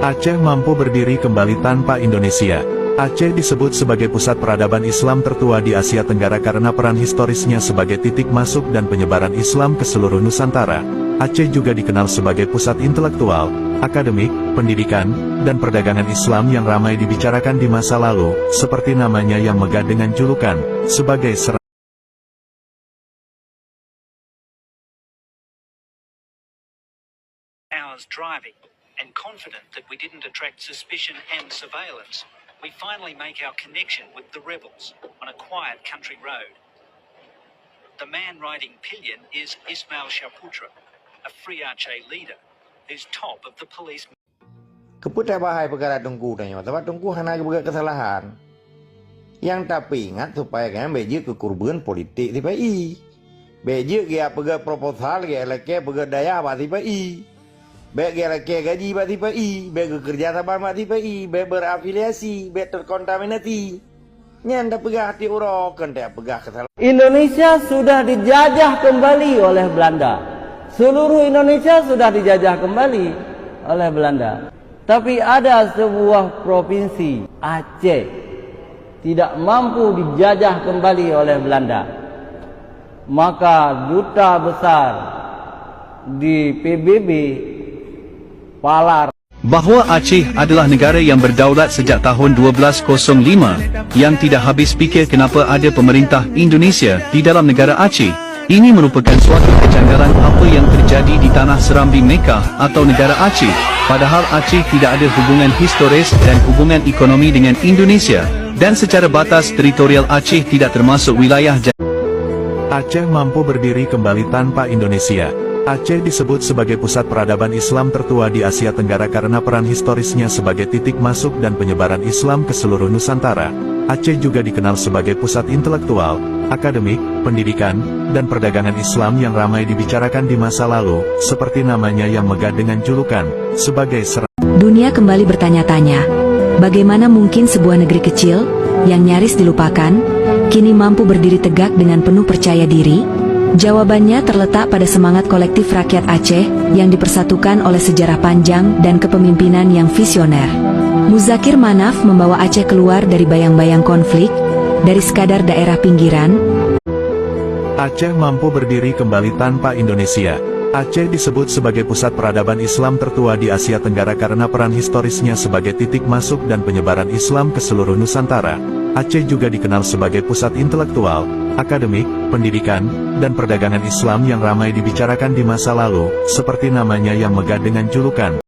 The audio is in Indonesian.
Aceh mampu berdiri kembali tanpa Indonesia. Aceh disebut sebagai pusat peradaban Islam tertua di Asia Tenggara karena peran historisnya sebagai titik masuk dan penyebaran Islam ke seluruh Nusantara. Aceh juga dikenal sebagai pusat intelektual, akademik, pendidikan, dan perdagangan Islam yang ramai dibicarakan di masa lalu, seperti namanya yang megah dengan julukan sebagai hours driving, and confident that we didn't attract suspicion and surveillance, we finally make our connection with the rebels on a quiet country road. The man riding pillion is Ismail Shaputra, a Free Aceh leader who's top of the police. Keputai bahaya perkara tunggu tanya, tapi tunggu hanya berbuat kesalahan. Yang tapi ingat supaya kan beji kekurban politik tiba i. Beji dia pergi proposal dia leke pergi daya apa tiba i. Baik dia leke gaji apa tiba i. Baik kerja sama apa tiba i. Baik berafiliasi, baik terkontaminasi. Nyanda pegah hati urokan dia pegah kesalahan. Indonesia sudah dijajah kembali oleh Belanda. Seluruh Indonesia sudah dijajah kembali oleh Belanda. Tapi ada sebuah provinsi, Aceh, tidak mampu dijajah kembali oleh Belanda. Maka duta besar di PBB Palar bahwa Aceh adalah negara yang berdaulat sejak tahun 1205, yang tidak habis fikir kenapa ada pemerintah Indonesia di dalam negara Aceh. Ini merupakan suatu kejanggalan apa yang terjadi di tanah Serambi Mekah atau negara Aceh, padahal Aceh tidak ada hubungan historis dan hubungan ekonomi dengan Indonesia, dan secara batas teritorial Aceh tidak termasuk wilayah Aceh mampu berdiri kembali tanpa Indonesia. Aceh disebut sebagai pusat peradaban Islam tertua di Asia Tenggara karena peran historisnya sebagai titik masuk dan penyebaran Islam ke seluruh Nusantara. Aceh juga dikenal sebagai pusat intelektual, akademik, pendidikan, dan perdagangan Islam yang ramai dibicarakan di masa lalu, seperti namanya yang megah dengan julukan sebagai Dunia kembali bertanya-tanya, bagaimana mungkin sebuah negeri kecil, yang nyaris dilupakan, kini mampu berdiri tegak dengan penuh percaya diri? Jawabannya terletak pada semangat kolektif rakyat Aceh, yang dipersatukan oleh sejarah panjang dan kepemimpinan yang visioner. Muzakir Manaf membawa Aceh keluar dari bayang-bayang konflik, dari sekadar daerah pinggiran. Aceh mampu berdiri kembali tanpa Indonesia. Aceh disebut sebagai pusat peradaban Islam tertua di Asia Tenggara karena peran historisnya sebagai titik masuk dan penyebaran Islam ke seluruh Nusantara. Aceh juga dikenal sebagai pusat intelektual, akademik, pendidikan, dan perdagangan Islam yang ramai dibicarakan di masa lalu, seperti namanya yang megah dengan julukan